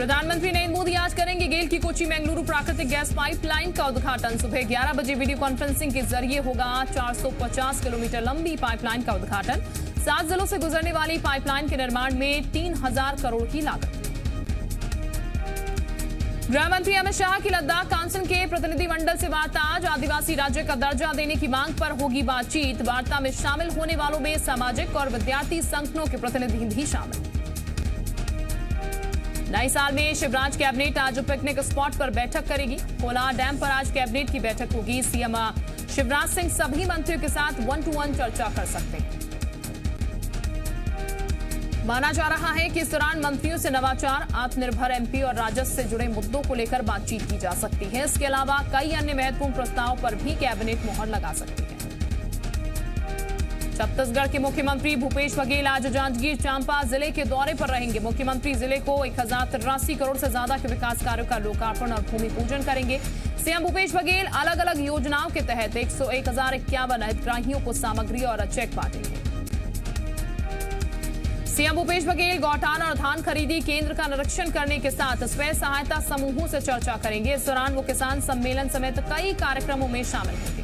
प्रधानमंत्री नरेंद्र मोदी आज करेंगे गेल की कोची मंगलुरु प्राकृतिक गैस पाइपलाइन का उद्घाटन। सुबह 11 बजे वीडियो कॉन्फ्रेंसिंग के जरिए होगा 450 किलोमीटर लंबी पाइपलाइन का उद्घाटन। 7 जिलों से गुजरने वाली पाइपलाइन के निर्माण में 3000 करोड़ की लागत। गृह मंत्री अमित शाह की लद्दाख काउंसिल के प्रतिनिधि मंडल से वार्ता। आज आदिवासी राज्य का दर्जा देने की मांग पर होगी बातचीत। वार्ता में शामिल होने वालों में सामाजिक और विद्यार्थी संगठनों के प्रतिनिधि भी शामिल। नए साल में शिवराज कैबिनेट आज पिकनिक स्पॉट पर बैठक करेगी। कोलार डैम पर आज कैबिनेट की बैठक होगी। सीएम शिवराज सिंह सभी मंत्रियों के साथ 1-to-1 चर्चा कर सकते हैं। माना जा रहा है कि इस दौरान मंत्रियों से नवाचार, आत्मनिर्भर एमपी और राजस्व से जुड़े मुद्दों को लेकर बातचीत की जा सकती है। इसके अलावा कई अन्य महत्वपूर्ण प्रस्तावों पर भी कैबिनेट मोहर लगा सकती है। छत्तीसगढ़ के मुख्यमंत्री भूपेश बघेल आज जांजगीर चांपा जिले के दौरे पर रहेंगे। मुख्यमंत्री जिले को 1083 करोड़ से ज्यादा के विकास कार्यों का लोकार्पण और भूमि पूजन करेंगे। सीएम भूपेश बघेल अलग अलग योजनाओं के तहत 1051 हितग्राहियों को सामग्री और चेक बांटेंगे। सीएम भूपेश बघेल गौठान और धान खरीदी केंद्र का निरीक्षण करने के साथ स्वयं सहायता समूहों से चर्चा करेंगे। इस दौरान वो किसान सम्मेलन समेत कई कार्यक्रमों में शामिल होंगे।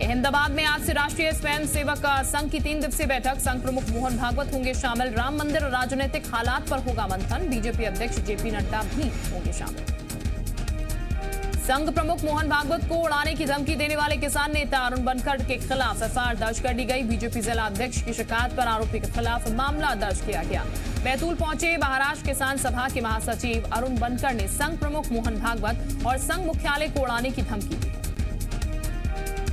अहमदाबाद में आज से राष्ट्रीय स्वयंसेवक संघ की 3 दिवसीय बैठक। संघ प्रमुख मोहन भागवत होंगे शामिल। राम मंदिर और राजनीतिक हालात पर होगा मंथन। बीजेपी अध्यक्ष जेपी नड्डा भी होंगे शामिल। संघ प्रमुख मोहन भागवत को उड़ाने की धमकी देने वाले किसान नेता अरुण बनखड़ के खिलाफ एफआईआर दर्ज कर दी गई। बीजेपी जिला अध्यक्ष की शिकायत पर आरोपी के खिलाफ मामला दर्ज किया गया। बैतूल पहुंचे महाराष्ट्र किसान सभा के महासचिव अरुण बनखड़ ने संघ प्रमुख मोहन भागवत और संघ मुख्यालय को उड़ाने की धमकी दी।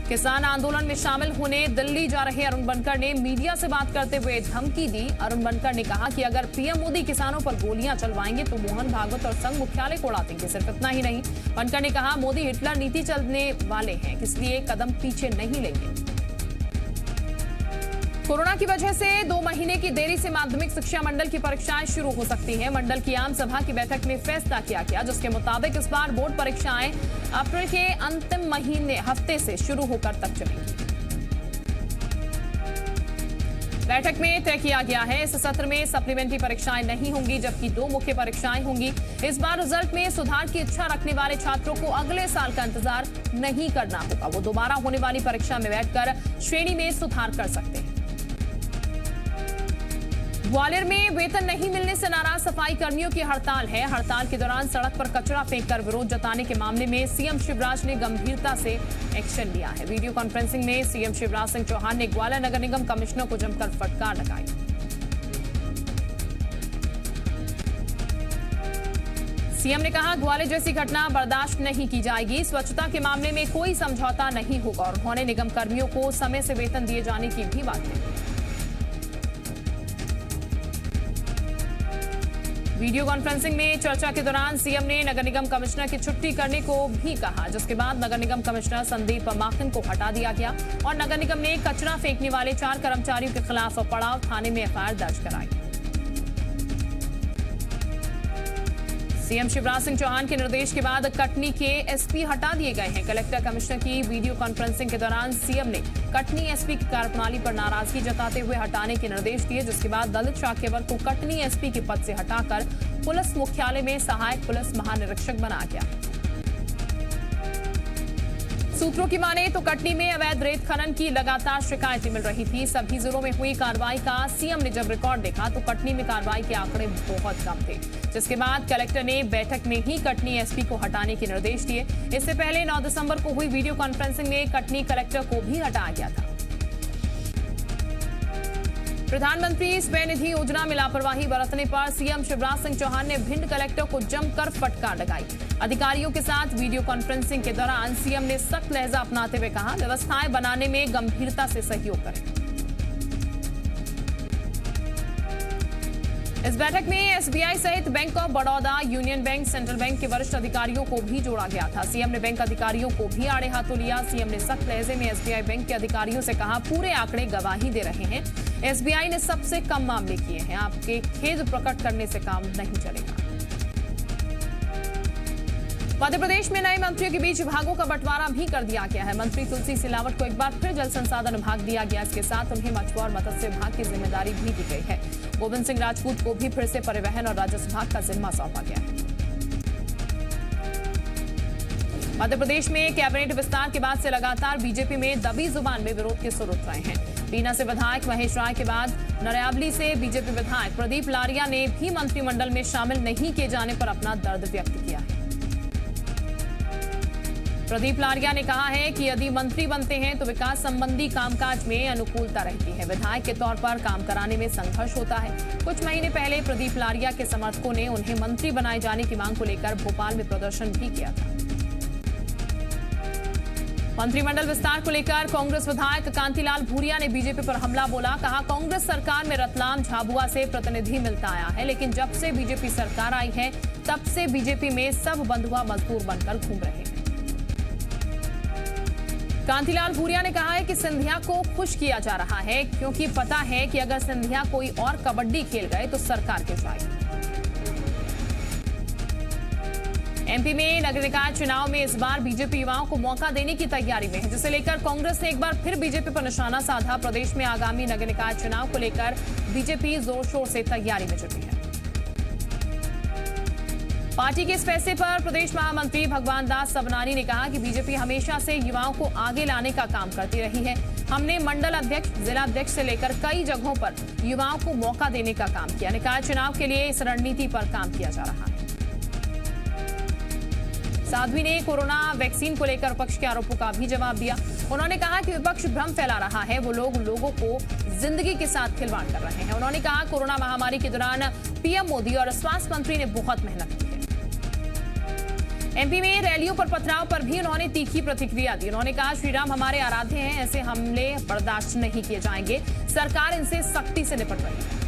किसान आंदोलन में शामिल होने दिल्ली जा रहे अरुण बनखड़ ने मीडिया से बात करते हुए धमकी दी। अरुण बनखड़ ने कहा कि अगर पीएम मोदी किसानों पर गोलियां चलवाएंगे तो मोहन भागवत और संघ मुख्यालय को उड़ा देंगे। सिर्फ इतना ही नहीं, बनखड़ ने कहा मोदी हिटलर नीति चलने वाले हैं, इसलिए कदम पीछे नहीं लेंगे। कोरोना की वजह से 2 महीने की देरी से माध्यमिक शिक्षा मंडल की परीक्षाएं शुरू हो सकती हैं। मंडल की आम सभा की बैठक में फैसला किया गया, जिसके मुताबिक इस बार बोर्ड परीक्षाएं अप्रैल के अंतिम हफ्ते से शुरू होकर तक चलेंगी। बैठक में तय किया गया है इस सत्र में सप्लीमेंट्री परीक्षाएं नहीं होंगी, जबकि 2 मुख्य परीक्षाएं होंगी। इस बार रिजल्ट में सुधार की इच्छा रखने वाले छात्रों को अगले साल का इंतजार नहीं करना होगा। वो दोबारा होने वाली परीक्षा में बैठकर श्रेणी में सुधार कर सकते हैं। ग्वालियर में वेतन नहीं मिलने से नाराज सफाई कर्मियों की हड़ताल है। हड़ताल के दौरान सड़क पर कचरा फेंककर विरोध जताने के मामले में सीएम शिवराज ने गंभीरता से एक्शन लिया है। वीडियो कॉन्फ्रेंसिंग में सीएम शिवराज सिंह चौहान ने ग्वालियर नगर निगम कमिश्नर को जमकर फटकार लगाई। सीएम ने कहा ग्वालियर जैसी घटना बर्दाश्त नहीं की जाएगी। स्वच्छता के मामले में कोई समझौता नहीं होगा और उन्होंने निगम कर्मियों को समय से वेतन दिए जाने की भी बात कही। वीडियो कॉन्फ्रेंसिंग में चर्चा के दौरान सीएम ने नगर निगम कमिश्नर की छुट्टी करने को भी कहा, जिसके बाद नगर निगम कमिश्नर संदीप माखन को हटा दिया गया और नगर निगम ने कचरा फेंकने वाले 4 कर्मचारियों के खिलाफ पड़ाव थाने में एफआईआर दर्ज कराई। सीएम शिवराज सिंह चौहान के निर्देश के बाद कटनी के एसपी हटा दिए गए हैं। कलेक्टर कमिश्नर की वीडियो कॉन्फ्रेंसिंग के दौरान सीएम ने कटनी एसपी की कार्यप्रणाली पर नाराजगी जताते हुए हटाने के निर्देश दिए, जिसके बाद ललित शाक्यवर को कटनी एसपी के पद से हटाकर पुलिस मुख्यालय में सहायक पुलिस महानिरीक्षक बनाया गया। सूत्रों की माने तो कटनी में अवैध रेत खनन की लगातार शिकायतें मिल रही थी। सभी जिलों में हुई कार्रवाई का सीएम ने जब रिकॉर्ड देखा तो कटनी में कार्रवाई के आंकड़े बहुत कम थे, जिसके बाद कलेक्टर ने बैठक में ही कटनी एसपी को हटाने के निर्देश दिए। इससे पहले 9 दिसंबर को हुई वीडियो कॉन्फ्रेंसिंग में कटनी कलेक्टर को भी हटाया गया था। प्रधानमंत्री स्वयं निधि योजना में लापरवाही बरतने पर सीएम शिवराज सिंह चौहान ने भिंड कलेक्टर को जमकर फटकार लगाई। अधिकारियों के साथ वीडियो कॉन्फ्रेंसिंग के दौरान सीएम ने सख्त लहजा अपनाते हुए कहा व्यवस्थाएं बनाने में गंभीरता से सहयोग करें। इस बैठक में एसबीआई सहित bank of Baroda, union bank, central bank के वरिष्ठ अधिकारियों को भी जोड़ा गया था। सीएम ने बैंक अधिकारियों को भी आड़े हाथों लिया। सीएम ने सख्त लहजे में एसबीआई बैंक के अधिकारियों से कहा पूरे आंकड़े गवाही दे रहे हैं। एसबीआई ने सबसे कम मामले किए हैं, आपके खेद प्रकट करने से काम नहीं चलेगा। मध्य प्रदेश में नए मंत्रियों के बीच विभागों का बंटवारा भी कर दिया गया है। मंत्री तुलसी सिलावट को एक बार फिर जल संसाधन विभाग दिया गया। इसके साथ उन्हें मछुआ और मत्स्य विभाग की जिम्मेदारी भी दी गई है। गोविंद सिंह राजपूत को भी फिर से परिवहन और राजस्व विभाग का जिम्मा सौंपा गया है। मध्य प्रदेश में कैबिनेट विस्तार के बाद से लगातार बीजेपी में दबी जुबान में विरोध के सुर उठ रहे हैं। बीना से विधायक महेश राय के बाद नरयावली से बीजेपी विधायक प्रदीप लारिया ने भी मंत्रिमंडल में शामिल नहीं किए जाने पर अपना दर्द व्यक्त किया है। प्रदीप लारिया ने कहा है कि यदि मंत्री बनते हैं तो विकास संबंधी कामकाज में अनुकूलता रहती है, विधायक के तौर पर काम कराने में संघर्ष होता है। कुछ महीने पहले प्रदीप लारिया के समर्थकों ने उन्हें मंत्री बनाए जाने की मांग को लेकर भोपाल में प्रदर्शन भी किया था। मंत्रिमंडल विस्तार को लेकर कांग्रेस विधायक कांतिलाल भूरिया ने बीजेपी पर हमला बोला। कहा, कांग्रेस सरकार में रतलाम झाबुआ से प्रतिनिधि मिलता आया है, लेकिन जब से बीजेपी सरकार आई है तब से बीजेपी में सब बंधुआ मजदूर बनकर घूम रहे हैं। कांतिलाल भूरिया ने कहा है कि सिंधिया को खुश किया जा रहा है क्योंकि पता है कि अगर सिंधिया कोई और कबड्डी खेल गए तो सरकार गिर जाएगी। एमपी में नगर निकाय चुनाव में इस बार बीजेपी युवाओं को मौका देने की तैयारी में है, जिसे लेकर कांग्रेस ने एक बार फिर बीजेपी पर निशाना साधा। प्रदेश में आगामी नगर निकाय चुनाव को लेकर बीजेपी जोर शोर से तैयारी में जुटी है। पार्टी के इस फैसले पर प्रदेश महामंत्री भगवान दास सबनानी ने कहा कि बीजेपी हमेशा से युवाओं को आगे लाने का काम करती रही है। हमने मंडल अध्यक्ष, जिला अध्यक्ष से लेकर कई जगहों पर युवाओं को मौका देने का काम किया। निकाय चुनाव के लिए इस रणनीति पर काम किया जा रहा है। साध्वी ने कोरोना वैक्सीन को लेकर विपक्ष के आरोपों का भी जवाब दिया। उन्होंने कहा कि विपक्ष भ्रम फैला रहा है, वो लोगों को जिंदगी के साथ खिलवाड़ कर रहे हैं। उन्होंने कहा, कोरोना महामारी के दौरान पीएम मोदी और स्वास्थ्य मंत्री ने बहुत मेहनत की है। एमपी में रैलियों पर पथराव पर भी उन्होंने तीखी प्रतिक्रिया दी। उन्होंने कहा, श्रीराम हमारे आराध्य हैं, ऐसे हमले बर्दाश्त नहीं किए जाएंगे, सरकार इनसे सख्ती से निपट रही है।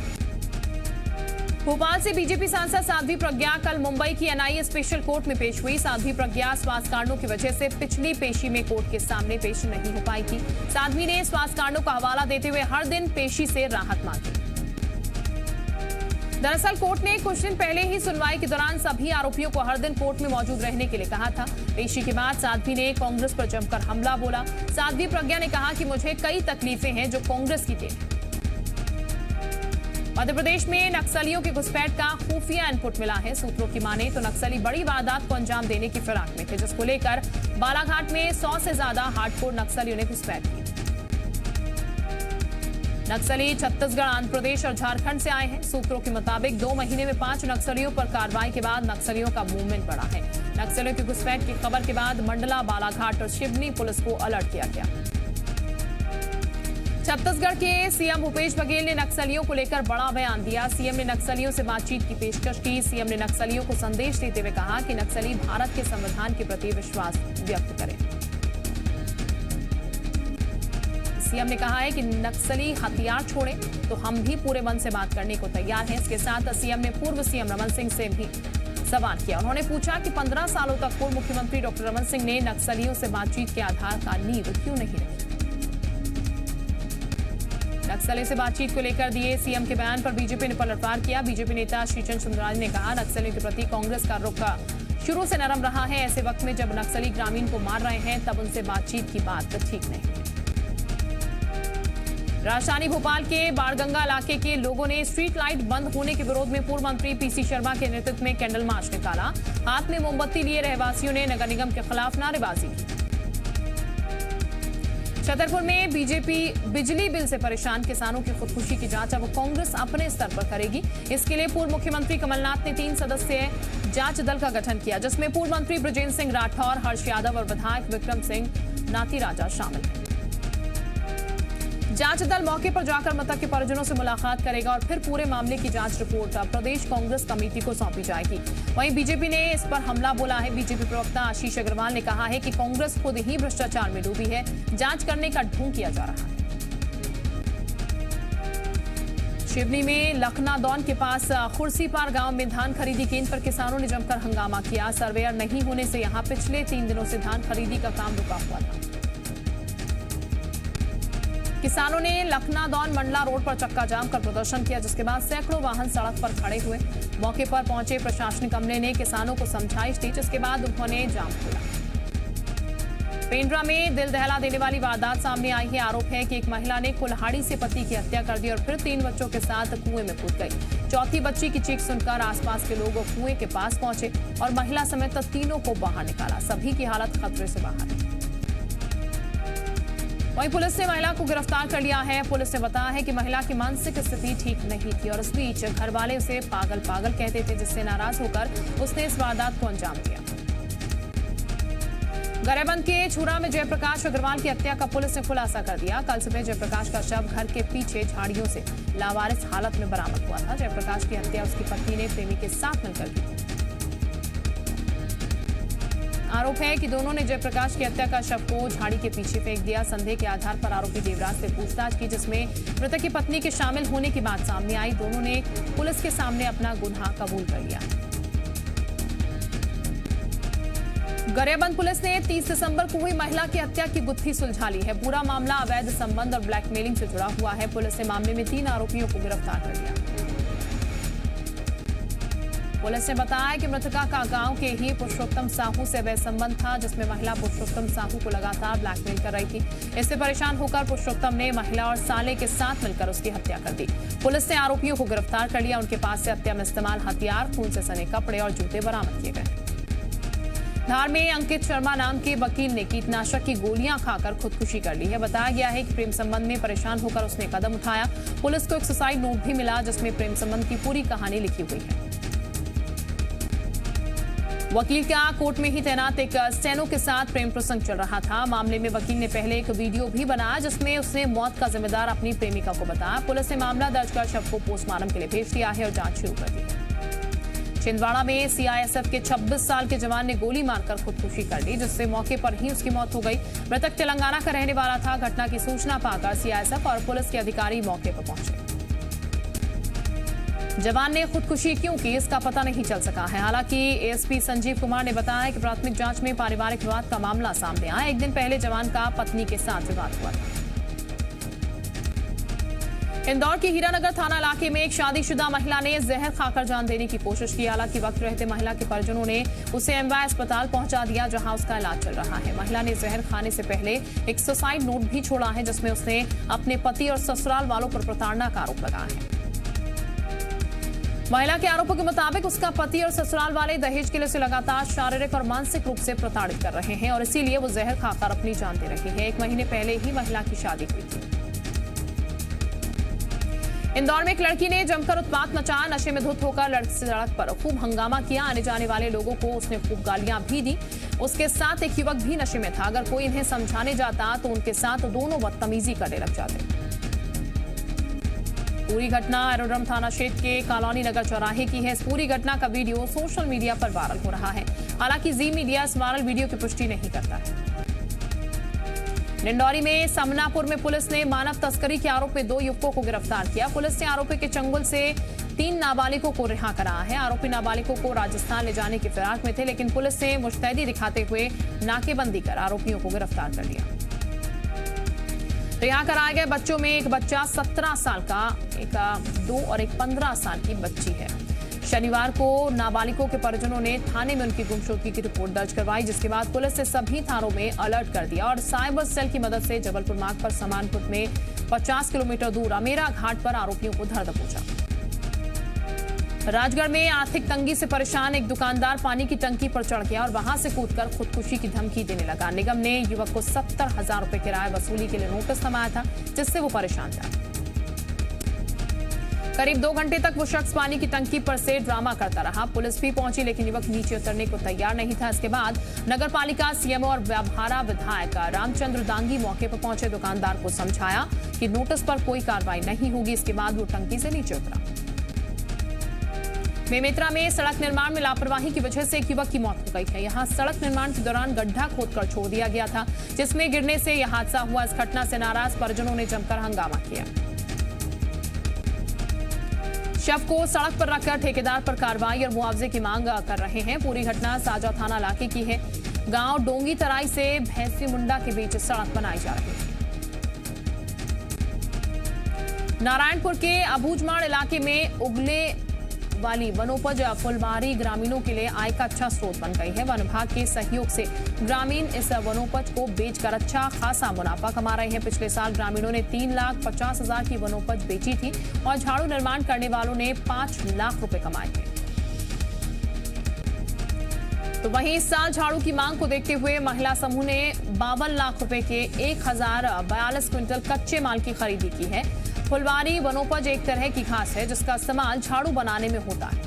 भोपाल से बीजेपी सांसद साध्वी प्रज्ञा कल मुंबई की एनआईए स्पेशल कोर्ट में पेश हुई। साध्वी प्रज्ञा स्वास्थ्य कारणों की वजह से पिछली पेशी में कोर्ट के सामने पेश नहीं हो पाई थी। साध्वी ने स्वास्थ्य कारणों का हवाला देते हुए हर दिन पेशी से राहत मांगी। दरअसल कोर्ट ने कुछ दिन पहले ही सुनवाई के दौरान सभी आरोपियों को हर दिन कोर्ट में मौजूद रहने के लिए कहा था। पेशी के बाद साध्वी ने कांग्रेस पर जमकर हमला बोला। साध्वी प्रज्ञा ने कहा कि मुझे कई तकलीफें हैं जो कांग्रेस की देन है। मध्य प्रदेश में नक्सलियों की घुसपैठ का खुफिया इनपुट मिला है। सूत्रों की माने तो नक्सली बड़ी वारदात को अंजाम देने की फिराक में थे, जिसको लेकर बालाघाट में 100 से ज्यादा हार्डकोर नक्सलियों ने घुसपैठ की। नक्सली छत्तीसगढ़, आंध्र प्रदेश और झारखंड से आए हैं। सूत्रों के मुताबिक 2 महीने में 5 नक्सलियों पर कार्रवाई के बाद नक्सलियों का मूवमेंट बढ़ा है। नक्सलियों की घुसपैठ की खबर के बाद मंडला, बालाघाट और सिवनी पुलिस को अलर्ट किया गया। छत्तीसगढ़ के सीएम भूपेश बघेल ने नक्सलियों को लेकर बड़ा बयान दिया। सीएम ने नक्सलियों से बातचीत की पेशकश की। सीएम ने नक्सलियों को संदेश देते हुए कहा कि नक्सली भारत के संविधान के प्रति विश्वास व्यक्त करें। सीएम ने कहा है कि नक्सली हथियार छोड़े तो हम भी पूरे मन से बात करने को तैयार हैं। इसके साथ सीएम ने पूर्व सीएम रमन सिंह से भी सवाल किया। उन्होंने पूछा कि 15 सालों तक पूर्व मुख्यमंत्री डॉक्टर रमन सिंह ने नक्सलियों से बातचीत के आधार का नींव क्यों नहीं रखी। नक्सली से बातचीत को लेकर दिए सीएम के बयान पर बीजेपी ने पलटवार किया। बीजेपी नेता श्रीचंद सुंदरानी ने कहा, नक्सलियों के प्रति कांग्रेस का रुख शुरू से नरम रहा है। ऐसे वक्त में जब नक्सली ग्रामीण को मार रहे हैं तब उनसे बातचीत की बात ठीक नहीं। राजधानी भोपाल के बाणगंगा इलाके के लोगों ने स्ट्रीट लाइट बंद होने के विरोध में पूर्व मंत्री पीसी शर्मा के नेतृत्व में कैंडल मार्च निकाला। हाथ में मोमबत्ती लिए रहवासियों ने नगर निगम के खिलाफ नारेबाजी की। छतरपुर में बीजेपी बिजली बिल से परेशान किसानों की खुदकुशी की जांच अब कांग्रेस अपने स्तर पर करेगी। इसके लिए पूर्व मुख्यमंत्री कमलनाथ ने 3 सदस्यीय जांच दल का गठन किया, जिसमें पूर्व मंत्री बृजेंद्र सिंह राठौर, हर्ष यादव और विधायक विक्रम सिंह नाती राजा शामिल हैं। जांच दल मौके पर जाकर मृतक के परिजनों से मुलाकात करेगा और फिर पूरे मामले की जांच रिपोर्ट प्रदेश कांग्रेस कमेटी को सौंपी जाएगी। वहीं बीजेपी ने इस पर हमला बोला है। बीजेपी प्रवक्ता आशीष अग्रवाल ने कहा है कि कांग्रेस खुद ही भ्रष्टाचार में डूबी है, जांच करने का ढोंग किया जा रहा है। शिवनी में लखनादौन के पास खुर्सीपार गांव में धान खरीदी केंद्र पर किसानों ने जमकर हंगामा किया। सर्वेयर नहीं होने से यहां पिछले 3 दिनों से धान खरीदी का काम रुका हुआ था। किसानों ने लखनादौन मंडला रोड पर चक्का जाम कर प्रदर्शन किया, जिसके बाद सैकड़ों वाहन सड़क पर खड़े हुए। मौके पर पहुंचे प्रशासनिक अमले ने किसानों को समझाइश दी, जिसके बाद उन्होंने जाम खोला। पेंड्रा में दिल दहला देने वाली वारदात सामने आई है। आरोप है कि एक महिला ने कुल्हाड़ी से पति की हत्या कर दी और फिर 3 बच्चों के साथ कुएं में कूद गई। चौथी बच्ची की चीख सुनकर आसपास के लोग कुएं के पास पहुंचे और महिला समेत तीनों को बाहर निकाला। सभी की हालत खतरे से बाहर है। वहीं पुलिस ने महिला को गिरफ्तार कर लिया है। पुलिस ने बताया है कि महिला की मानसिक स्थिति ठीक नहीं थी और इस बीच घर वाले उसे पागल पागल कहते थे, जिससे नाराज होकर उसने इस वारदात को अंजाम दिया। गरियाबंद के छुरा में जयप्रकाश अग्रवाल की हत्या का पुलिस ने खुलासा कर दिया। कल सुबह जयप्रकाश का शव घर के पीछे झाड़ियों से लावारिस हालत में बरामद हुआ था। जयप्रकाश की हत्या उसकी पत्नी ने प्रेमी के साथ मिलकर की। आरोप है कि दोनों ने जयप्रकाश की हत्या का शव को झाड़ी के पीछे फेंक दिया। संदेह के आधार पर आरोपी देवराज से पूछताछ की, जिसमें मृतक की पत्नी के शामिल होने की बात सामने आई। दोनों ने पुलिस के सामने अपना गुनाह कबूल कर लिया। गरियाबंद पुलिस ने 30 दिसंबर को हुई महिला की हत्या की गुत्थी सुलझा ली है। पूरा मामला अवैध संबंध और ब्लैकमेलिंग से जुड़ा हुआ है। पुलिस ने मामले में 3 आरोपियों को गिरफ्तार कर लिया। पुलिस ने बताया कि मृतका का गांव के ही पुरुषोत्तम साहू से अवैध संबंध था, जिसमें महिला पुरुषोत्तम साहू को लगातार ब्लैकमेल कर रही थी। इससे परेशान होकर पुरुषोत्तम ने महिला और साले के साथ मिलकर उसकी हत्या कर दी। पुलिस ने आरोपियों को गिरफ्तार कर लिया। उनके पास से हत्या में इस्तेमाल हथियार, खून से सने कपड़े और जूते बरामद किए गए। धार में अंकित शर्मा नाम के वकील ने कीटनाशक की गोलियां खाकर खुदकुशी कर ली है। बताया गया है कि प्रेम संबंध में परेशान होकर उसने कदम उठाया। पुलिस को एक सुसाइड नोट भी मिला, जिसमें प्रेम संबंध की पूरी कहानी लिखी हुई है। वकील का कोर्ट में ही तैनात एक स्टेनो के साथ प्रेम प्रसंग चल रहा था। मामले में वकील ने पहले एक वीडियो भी बनाया, जिसमें उसने मौत का जिम्मेदार अपनी प्रेमिका को बताया। पुलिस ने मामला दर्ज कर शव को पोस्टमार्टम के लिए भेज दिया है और जांच शुरू कर दी है। छिंदवाड़ा में सीआईएसएफ के 26 साल के जवान ने गोली मारकर खुदकुशी कर ली, जिससे मौके पर ही उसकी मौत हो गई। मृतक तेलंगाना का रहने वाला था। घटना की सूचना पाकर सीआईएसएफ और पुलिस के अधिकारी मौके पर पहुंचे। जवान ने खुदकुशी क्यों की, इसका पता नहीं चल सका है। हालांकि एएसपी संजीव कुमार ने बताया कि प्राथमिक जांच में पारिवारिक विवाद का मामला सामने आया। एक दिन पहले जवान का पत्नी के साथ विवाद हुआ था। इंदौर के हीरानगर थाना इलाके में एक शादीशुदा महिला ने जहर खाकर जान देने की कोशिश की। हालांकि वक्त रहते महिला के परिजनों ने उसे एमवाय अस्पताल पहुंचा दिया, जहां उसका इलाज चल रहा है। महिला ने जहर खाने से पहले एक सुसाइड नोट भी छोड़ा है, जिसमें उसने अपने पति और ससुराल वालों पर प्रताड़ना का आरोप लगाया है। महिला के आरोपों के मुताबिक उसका पति और ससुराल वाले दहेज के लिए उसे लगातार शारीरिक और मानसिक रूप से प्रताड़ित कर रहे हैं और इसीलिए वो जहर खाकर अपनी जान दे रही है। 1 महीने पहले ही महिला की शादी हुई थी। इंदौर में एक लड़की ने जमकर उत्पात मचाया। नशे में धुत होकर लड़की सड़क पर खूब हंगामा किया। आने जाने वाले लोगों को उसने खूब गालियां भी दी। उसके साथ एक युवक भी नशे में था। अगर कोई इन्हें समझाने जाता तो उनके साथ दोनों बदतमीजी करने लग जाते। पूरी घटना एरोड्रम थाना क्षेत्र के कॉलोनी नगर चौराहे की है। इस पूरी घटना का वीडियो सोशल मीडिया पर वायरल हो रहा है। हालांकि जी मीडिया इस वायरल वीडियो की पुष्टि नहीं करता है। डिंडौरी में समनापुर में पुलिस ने मानव तस्करी के आरोप में 2 युवकों को गिरफ्तार किया। पुलिस ने आरोपी के चंगुल से 3 नाबालिगों को रिहा कराया है। आरोपी नाबालिगों को राजस्थान ले जाने की फिराक में थे, लेकिन पुलिस ने मुस्तैदी दिखाते हुए नाकेबंदी कर आरोपियों को गिरफ्तार कर लिया। रिहा कराए गए बच्चों में एक बच्चा 17 साल का, एक 2 और एक 15 साल की बच्ची है। शनिवार को नाबालिगों के परिजनों ने थाने में उनकी गुमशुदगी की रिपोर्ट दर्ज करवाई, जिसके बाद पुलिस ने सभी थानों में अलर्ट कर दिया और साइबर सेल की मदद से जबलपुर मार्ग पर समानपुर में 50 किलोमीटर दूर अमेरा घाट पर आरोपियों को धर दबोचा। राजगढ़ में आर्थिक तंगी से परेशान एक दुकानदार पानी की टंकी पर चढ़ गया और वहां से कूदकर खुदकुशी की धमकी देने लगा। निगम ने युवक को 70,000 रुपए किराया वसूली के लिए नोटिस थमाया था, जिससे वो परेशान था। करीब 2 घंटे तक वो शख्स पानी की टंकी पर से ड्रामा करता रहा। पुलिस भी पहुंची, लेकिन युवक नीचे उतरने को तैयार नहीं था। इसके बाद नगर पालिका, सीएमओ और व्याभारा विधायक रामचंद्र दांगी मौके पर पहुंचे। दुकानदार को समझाया कि नोटिस पर कोई कार्रवाई नहीं होगी। इसके बाद वो टंकी से नीचे उतरा। बेमेतरा में सड़क निर्माण में लापरवाही की वजह से एक युवक की मौत हो गई है। यहां सड़क निर्माण के दौरान गड्ढा खोदकर छोड़ दिया गया था, जिसमें गिरने से यह हादसा हुआ। इस घटना से नाराज परिजनों ने जमकर हंगामा किया। शव को सड़क पर रखकर ठेकेदार पर कार्रवाई और मुआवजे की मांग कर रहे हैं। पूरी घटना साजा थाना इलाके की है। गांव डोंगी तराई से भैंसी मुंडा के बीच सड़क बनाई जा रही है। नारायणपुर के अबूझमाड़ इलाके में वाली वनोपज फुलवारी ग्रामीणों के लिए आय का अच्छा स्रोत बन गई है। वन विभाग के सहयोग से ग्रामीण इस वनोपज को बेचकर अच्छा खासा मुनाफा कमा रहे हैं। पिछले साल ग्रामीणों ने 3,50,000 की वनोपज बेची थी और झाड़ू निर्माण करने वालों ने 5 लाख रुपए कमाए थे। तो वहीं इस साल झाड़ू की मांग को देखते हुए महिला समूह ने 52 लाख रुपए के 1042 क्विंटल कच्चे माल की खरीदी की है। फुलवारी वनोपज एक तरह की घास है जिसका इस्तेमाल झाड़ू बनाने में होता है।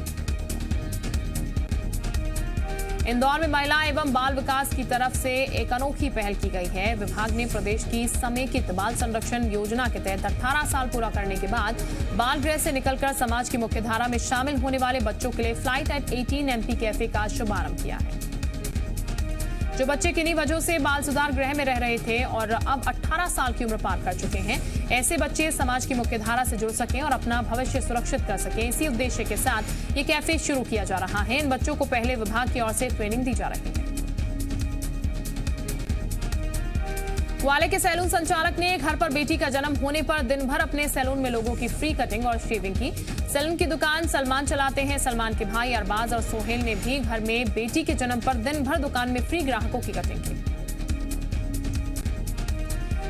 इंदौर में महिला एवं बाल विकास की तरफ से एक अनोखी पहल की गई है। विभाग ने प्रदेश की समेकित बाल संरक्षण योजना के तहत 18 साल पूरा करने के बाद बाल गृह से निकलकर समाज की मुख्यधारा में शामिल होने वाले बच्चों के लिए फ्लाइट एट 18 MP कैफे का शुभारंभ किया है। जो बच्चे किन्हीं वजहों से बाल सुधार गृह में रह रहे थे और अब 18 साल की उम्र पार कर चुके हैं, ऐसे बच्चे समाज की मुख्यधारा से जुड़ सकें और अपना भविष्य सुरक्षित कर सकें, इसी उद्देश्य के साथ ये कैफे शुरू किया जा रहा है। इन बच्चों को पहले विभाग की ओर से ट्रेनिंग दी जा रही है। ग्वालियर के सैलून संचालक ने घर पर बेटी का जन्म होने पर दिन भर अपने सैलून में लोगों की फ्री कटिंग और शेविंग की। सैलून की दुकान सलमान चलाते हैं। सलमान के भाई अरबाज और सोहेल ने भी घर में बेटी के जन्म पर दिन भर दुकान में फ्री ग्राहकों की कटिंग की।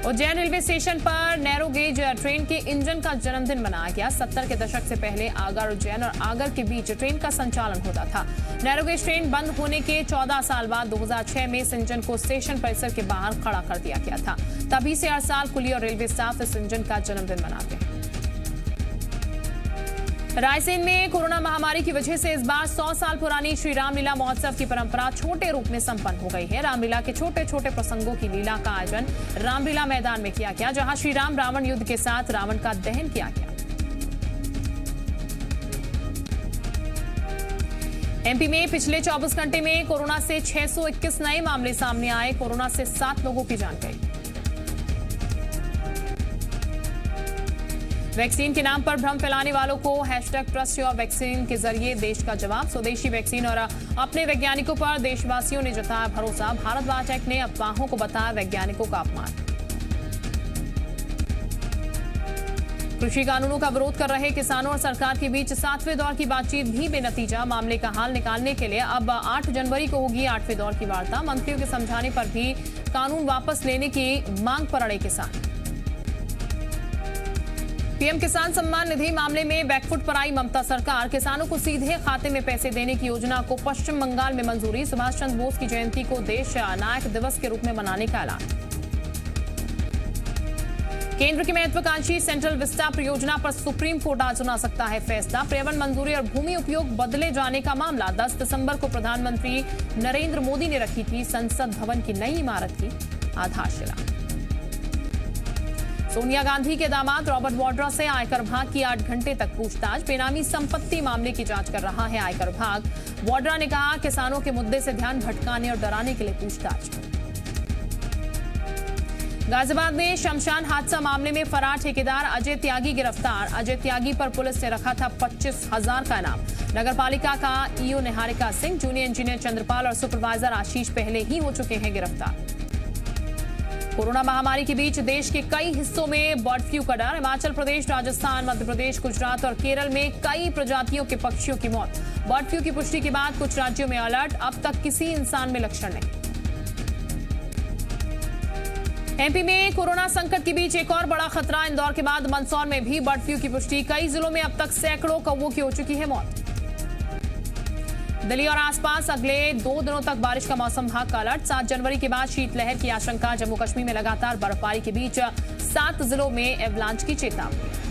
उज्जैन रेलवे स्टेशन पर नैरो गेज ट्रेन के इंजन का जन्मदिन मनाया गया। 70 के दशक से पहले आगर उज्जैन और आगर के बीच ट्रेन का संचालन होता था। नैरो गेज ट्रेन बंद होने के 14 साल बाद 2006 में इस इंजन को स्टेशन परिसर के बाहर खड़ा कर दिया गया था। तभी से हर साल कुली और रेलवे स्टाफ इस इंजन का जन्मदिन मनाते हैं। रायसेन में कोरोना महामारी की वजह से इस बार 100 साल पुरानी श्री रामलीला महोत्सव की परंपरा छोटे रूप में संपन्न हो गई है। रामलीला के छोटे छोटे प्रसंगों की लीला का आयोजन रामलीला मैदान में किया गया, जहां श्री राम रावण युद्ध के साथ रावण का दहन किया गया। एमपी में पिछले 24 घंटे में कोरोना से 621 नए मामले सामने आए। कोरोना से 7 लोगों की जान गई। वैक्सीन के नाम पर भ्रम फैलाने वालों को #TrustYourVaccine के जरिए देश का जवाब। स्वदेशी वैक्सीन और अपने वैज्ञानिकों पर देशवासियों ने जताया भरोसा। भारत बायोटेक ने अफवाहों को बताया वैज्ञानिकों का अपमान। कृषि कानूनों का विरोध कर रहे किसानों और सरकार के बीच 7वें दौर की बातचीत भी बेनतीजा। मामले का हाल निकालने के लिए अब 8 जनवरी को होगी 8वें दौर की वार्ता। मंत्रियों के समझाने पर भी कानून वापस लेने की मांग पर अड़े किसान। पीएम किसान सम्मान निधि मामले में बैकफुट पर आई ममता सरकार। किसानों को सीधे खाते में पैसे देने की योजना को पश्चिम बंगाल में मंजूरी। सुभाष चंद्र बोस की जयंती को देश नायक दिवस के रूप में मनाने का ऐलान। केंद्र की महत्वाकांक्षी सेंट्रल विस्टा परियोजना पर सुप्रीम कोर्ट आज सुना सकता है फैसला। पर्यावरण मंजूरी और भूमि उपयोग बदले जाने का मामला। 10 दिसंबर को प्रधानमंत्री नरेंद्र मोदी ने रखी थी संसद भवन की नई इमारत की आधारशिला। सोनिया गांधी के दामाद रॉबर्ट वाड्रा से आयकर विभाग की 8 घंटे तक पूछताछ। बेनामी संपत्ति मामले की जांच कर रहा है आयकर विभाग। वाड्रा ने कहा किसानों के मुद्दे से ध्यान भटकाने और डराने के लिए पूछताछ। गाजियाबाद में शमशान हादसा मामले में फरार ठेकेदार अजय त्यागी गिरफ्तार। अजय त्यागी पर पुलिस ने रखा था 25,000 का इनाम। नगर पालिका का EO Niharika Singh, junior engineer Chandrapal और सुपरवाइजर आशीष पहले ही हो चुके हैं गिरफ्तार। कोरोना महामारी के बीच देश के कई हिस्सों में बर्ड फ्लू का डर। हिमाचल प्रदेश, राजस्थान, मध्य प्रदेश, गुजरात और केरल में कई प्रजातियों के पक्षियों की मौत। बर्ड फ्लू की पुष्टि के बाद कुछ राज्यों में अलर्ट। अब तक किसी इंसान में लक्षण नहीं। एमपी में कोरोना संकट के बीच एक और बड़ा खतरा। इंदौर के बाद मंदसौर में भी बर्ड फ्लू की पुष्टि। कई जिलों में अब तक सैकड़ों कौवों की हो चुकी है मौत। दिल्ली और आसपास अगले 2 दिनों तक बारिश का मौसम विभाग का अलर्ट। 7 जनवरी के बाद शीतलहर की आशंका। जम्मू कश्मीर में लगातार बर्फबारी के बीच 7 जिलों में एवलांच की चेतावनी।